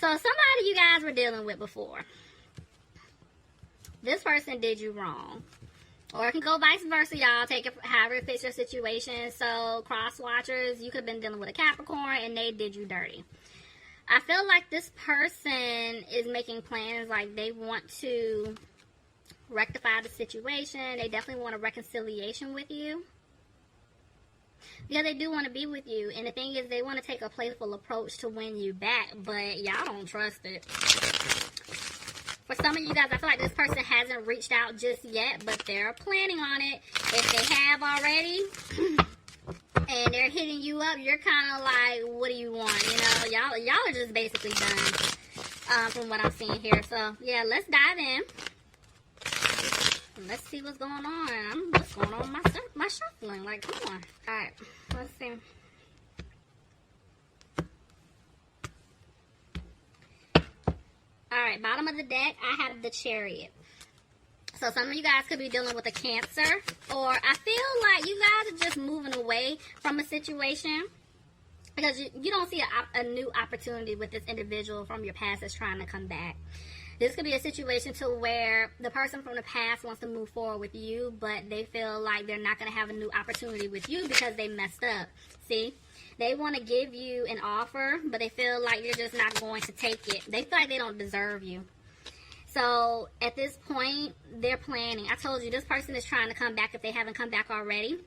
So somebody you guys were dealing with before. This person did you wrong. Or it can go vice versa, y'all. Take it however it fits your situation. So, cross-watchers, you could have been dealing with a Capricorn and they did you dirty. I feel like this person is making plans, like they want to rectify the situation. They definitely want a reconciliation with you. Yeah, they do want to be with you. And the thing is, they want to take a playful approach to win you back. But y'all don't trust it. For some of you guys, I feel like this person hasn't reached out just yet, but they're planning on it. If they have already, and they're hitting you up, you're kind of like, what do you want? You know, y'all are just basically done from what I'm seeing here. So, yeah, let's dive in. Let's see what's going on. What's going on with my shuffling? Like, come on. All right, let's see. Alright, bottom of the deck, I have the Chariot. So some of you guys could be dealing with a Cancer. Or I feel like you guys are just moving away from a situation. Because you don't see a new opportunity with this individual from your past that's trying to come back. This could be a situation to where the person from the past wants to move forward with you. But they feel like they're not going to have a new opportunity with you because they messed up. See? They want to give you an offer, but they feel like you're just not going to take it. They feel like they don't deserve you. So, at this point, they're planning. I told you, this person is trying to come back if they haven't come back already.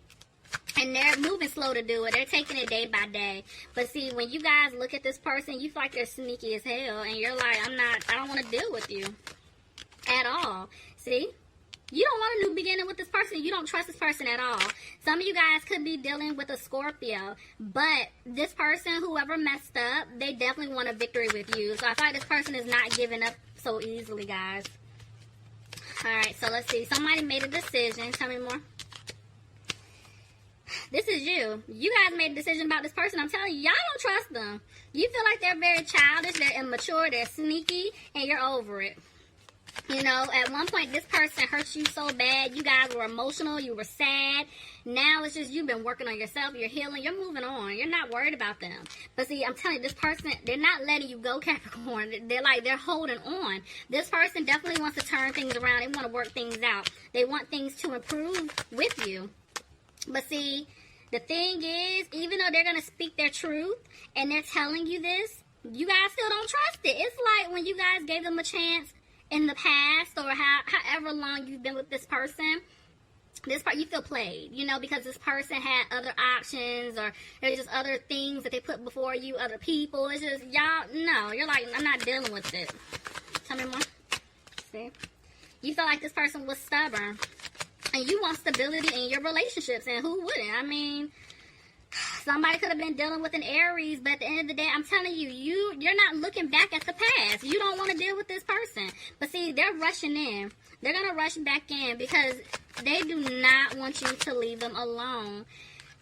And they're moving slow to do it. They're taking it day by day. But see, when you guys look at this person, you feel like they're sneaky as hell. And you're like, I don't want to deal with you at all. See? You don't want a new beginning with this person. You don't trust this person at all. Some of you guys could be dealing with a Scorpio. But this person, whoever messed up, they definitely want a victory with you. So I feel like this person is not giving up so easily, guys. Alright, so let's see. Somebody made a decision. Tell me more. This is you. You guys made a decision about this person. I'm telling you, y'all don't trust them. You feel like they're very childish, they're immature, they're sneaky, and you're over it. You know, at one point, this person hurt you so bad. You guys were emotional. You were sad. Now it's just you've been working on yourself. You're healing. You're moving on. You're not worried about them. But see, I'm telling you, this person, they're not letting you go, Capricorn. They're holding on. This person definitely wants to turn things around. They want to work things out. They want things to improve with you. But see, the thing is, even though they're going to speak their truth and they're telling you this, you guys still don't trust it. It's like when you guys gave them a chance in the past, or however long you've been with this person, you feel played, you know, because this person had other options, or there's just other things that they put before you, other people. It's just, y'all, no, you're like, I'm not dealing with it. Tell me more. See? You feel like this person was stubborn, and you want stability in your relationships, and who wouldn't? I mean, somebody could have been dealing with an Aries, but at the end of the day, I'm telling you, you're not looking back at the past. You don't want to deal with this person. But see, they're rushing in. They're going to rush back in because they do not want you to leave them alone.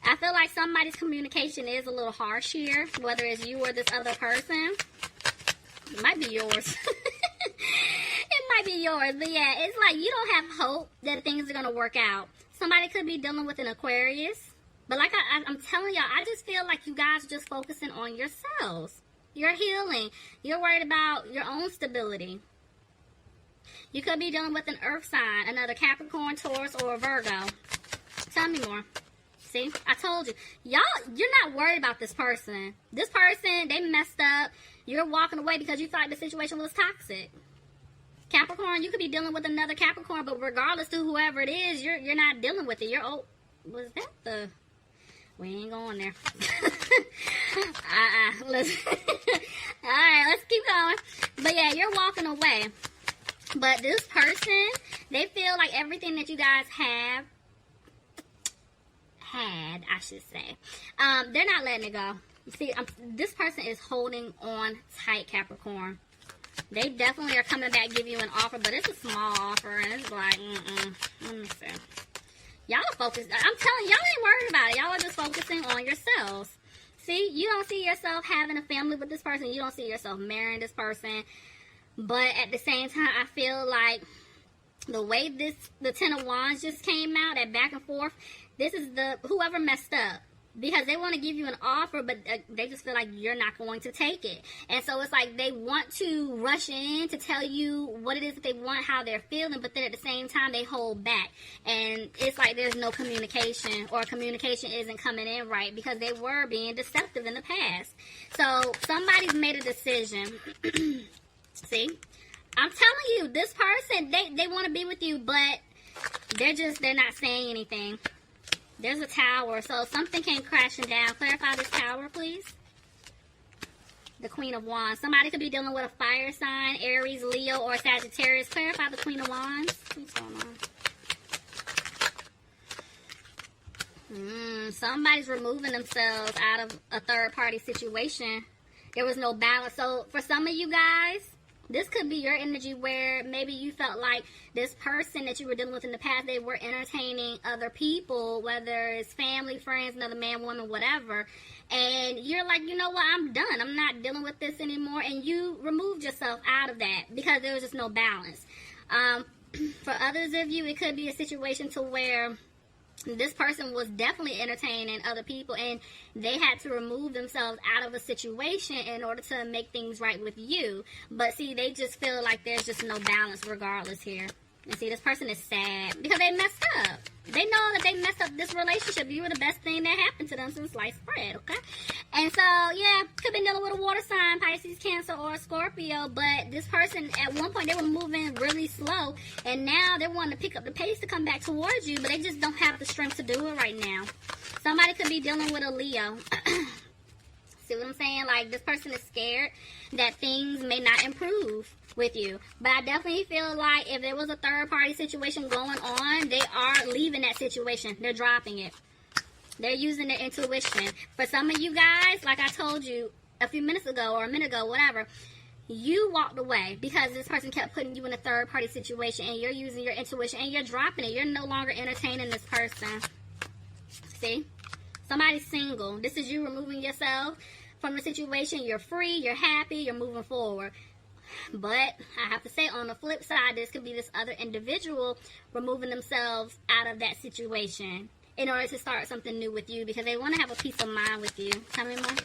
I feel like somebody's communication is a little harsh here, whether it's you or this other person. It might be yours. It might be yours. But yeah, it's like you don't have hope that things are going to work out. Somebody could be dealing with an Aquarius. But like I'm telling y'all, I just feel like you guys are just focusing on yourselves. You're healing. You're worried about your own stability. You could be dealing with an earth sign, another Capricorn, Taurus, or a Virgo. Tell me more. See? I told you. Y'all, you're not worried about this person. This person, they messed up. You're walking away because you thought the situation was toxic. Capricorn, you could be dealing with another Capricorn, but regardless to whoever it is, you're not dealing with it. Was that the... We ain't going there. Alright, let's keep going. But yeah, you're walking away. But this person, they feel like everything that you guys had, I should say, they're not letting it go. You see, this person is holding on tight, Capricorn. They definitely are coming back, give you an offer, but it's a small offer, and it's like, let me see. Y'all are focused. I'm telling y'all ain't worried about it. Y'all are just focusing on yourselves. See, you don't see yourself having a family with this person. You don't see yourself marrying this person. But at the same time, I feel like the way the Ten of Wands just came out, that back and forth, this is whoever messed up. because they want to give you an offer, but they just feel like you're not going to take it. And so it's like they want to rush in to tell you what it is that they want, how they're feeling, but then at the same time they hold back. And it's like there's no communication, or communication isn't coming in right, because they were being deceptive in the past. So somebody's made a decision. See, I'm telling you, this person, they want to be with you, but they're not saying anything. There's a tower, so something came crashing down. Clarify this tower, please. The Queen of Wands. Somebody could be dealing with a fire sign, Aries, Leo, or Sagittarius. Clarify the Queen of Wands. What's going on? Somebody's removing themselves out of a third-party situation. There was no balance. So for some of you guys, this could be your energy where maybe you felt like this person that you were dealing with in the past, they were entertaining other people, whether it's family, friends, another man, woman, whatever. And you're like, you know what, I'm done. I'm not dealing with this anymore. And you removed yourself out of that because there was just no balance. For others of you, it could be a situation to where this person was definitely entertaining other people, and they had to remove themselves out of a situation in order to make things right with you. But see, they just feel like there's just no balance regardless here. And see, this person is sad because they messed up. They know that they messed up this relationship. You were the best thing that happened to them since sliced bread, okay? And so, yeah, could be dealing with a water sign, Pisces, Cancer, or Scorpio. But this person, at one point, they were moving really slow. And now they're wanting to pick up the pace to come back towards you. But they just don't have the strength to do it right now. Somebody could be dealing with a Leo. See what I'm saying? Like, this person is scared that things may not improve with you. But I definitely feel like if there was a third-party situation going on, they are leaving that situation. They're dropping it. They're using their intuition. For some of you guys, like I told you a few minutes ago or a minute ago, whatever, you walked away because this person kept putting you in a third-party situation, and you're using your intuition, and you're dropping it. You're no longer entertaining this person. See? Somebody's single. This is you removing yourself from the situation. You're free, you're happy, you're moving forward. But I have to say, on the flip side, this could be this other individual removing themselves out of that situation in order to start something new with you because they want to have a peace of mind with you. Tell me more.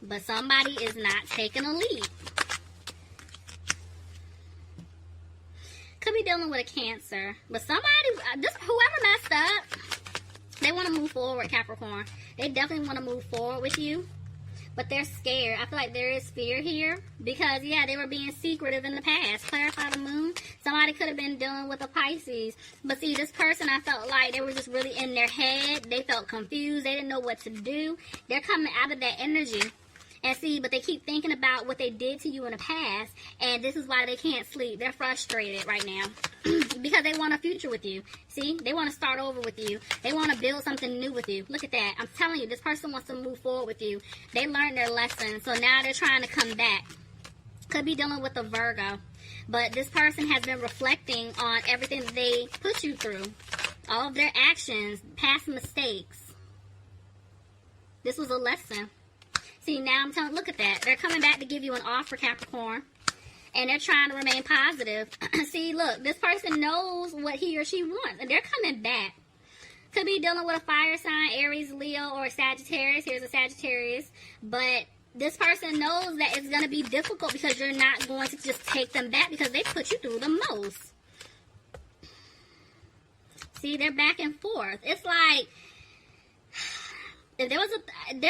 But somebody is not taking a leap. Could be dealing with a Cancer. But somebody, whoever messed up, they want to move forward, Capricorn. They definitely want to move forward with you. But they're scared. I feel like there is fear here. Because, yeah, they were being secretive in the past. Clarify the moon. Somebody could have been dealing with a Pisces. But see, this person, I felt like they were just really in their head. They felt confused. They didn't know what to do. They're coming out of that energy. And see, but they keep thinking about what they did to you in the past. And this is why they can't sleep. They're frustrated right now. Because they want a future with you. See, they want to start over with you. They want to build something new with you. Look at that. I'm telling you, this person wants to move forward with you. They learned their lesson. So now they're trying to come back. Could be dealing with a Virgo. But this person has been reflecting on everything that they put you through. All of their actions, past mistakes. This was a lesson. See, now I'm telling, look at that. They're coming back to give you an offer, Capricorn. And they're trying to remain positive. See, look, this person knows what he or she wants. And they're coming back. Could be dealing with a fire sign, Aries, Leo, or Sagittarius. Here's a Sagittarius. But this person knows that it's going to be difficult because you're not going to just take them back because they put you through the most. See, they're back and forth. It's like, if there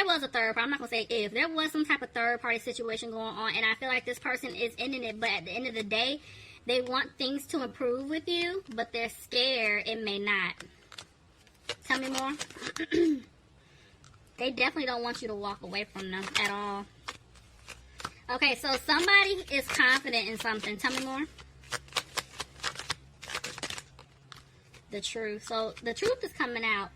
was a third party, I'm not going to say if, there was some type of third party situation going on, and I feel like this person is ending it, but at the end of the day, they want things to improve with you, but they're scared it may not. Tell me more. They definitely don't want you to walk away from them at all. Okay, so somebody is confident in something. Tell me more. The truth. So the truth is coming out.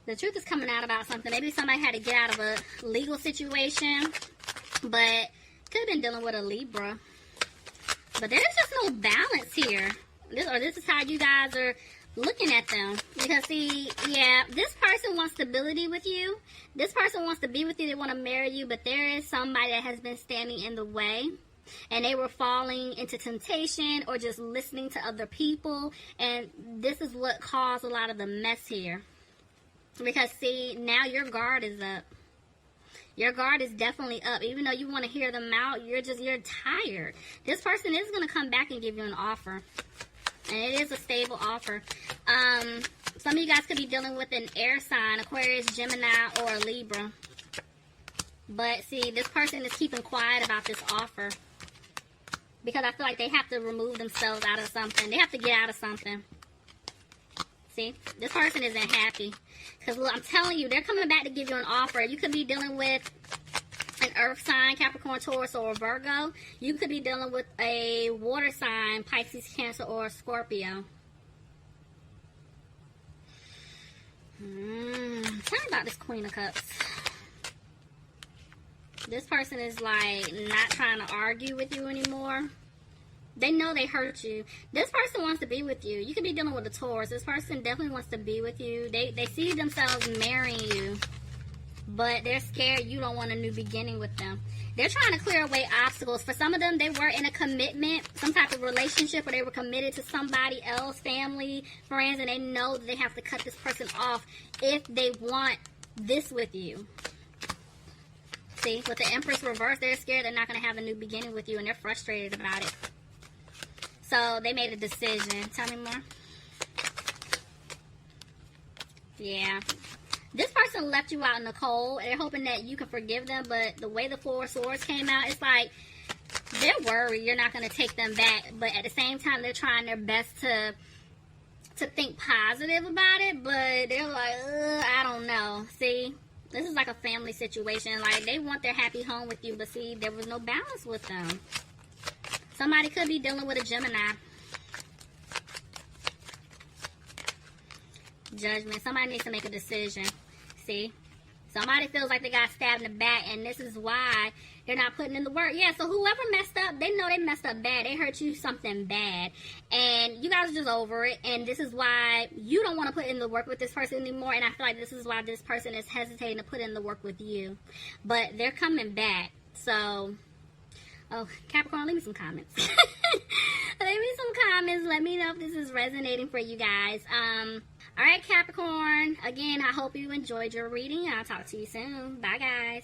The truth is coming out about something. Maybe somebody had to get out of a legal situation, but could have been dealing with a Libra. But there's just no balance here. This is how you guys are looking at them. Because, see, yeah, this person wants stability with you. This person wants to be with you. They want to marry you. But there is somebody that has been standing in the way. And they were falling into temptation or just listening to other people. And this is what caused a lot of the mess here. Because, see, now your guard is up. Your guard is definitely up. Even though you want to hear them out, you're tired. This person is going to come back and give you an offer. And it is a stable offer. Some of you guys could be dealing with an air sign, Aquarius, Gemini, or Libra. But, see, this person is keeping quiet about this offer. Because I feel like they have to remove themselves out of something. They have to get out of something. See? This person isn't happy. Because, look, I'm telling you, they're coming back to give you an offer. You could be dealing with an earth sign, Capricorn, Taurus, or Virgo. You could be dealing with a water sign, Pisces, Cancer, or Scorpio. Tell me about this Queen of Cups. This person is, like, not trying to argue with you anymore. They know they hurt you. This person wants to be with you. You could be dealing with a Taurus. This person definitely wants to be with you. They see themselves marrying you. But they're scared you don't want a new beginning with them. They're trying to clear away obstacles. For some of them, they were in a commitment, some type of relationship where they were committed to somebody else, family, friends, and they know that they have to cut this person off if they want this with you. See, with the Empress reversed, they're scared they're not going to have a new beginning with you, and they're frustrated about it. So, they made a decision. Tell me more. Yeah. This person left you out in the cold. They're hoping that you can forgive them, but the way the Four of Swords came out, it's like they're worried you're not going to take them back. But at the same time, they're trying their best to think positive about it, but they're like, I don't know. See? This is like a family situation. Like, they want their happy home with you, but see, there was no balance with them. Somebody could be dealing with a Gemini. Judgment. Somebody needs to make a decision. See? Somebody feels like they got stabbed in the back, and this is why they're not putting in the work. Yeah, so whoever messed up, they know they messed up bad. They hurt you something bad. And you guys are just over it. And this is why you don't want to put in the work with this person anymore. And I feel like this is why this person is hesitating to put in the work with you. But they're coming back. So, oh, Capricorn, leave me some comments. Leave me some comments. Let me know if this is resonating for you guys. All right, Capricorn. Again, I hope you enjoyed your reading. I'll talk to you soon. Bye, guys.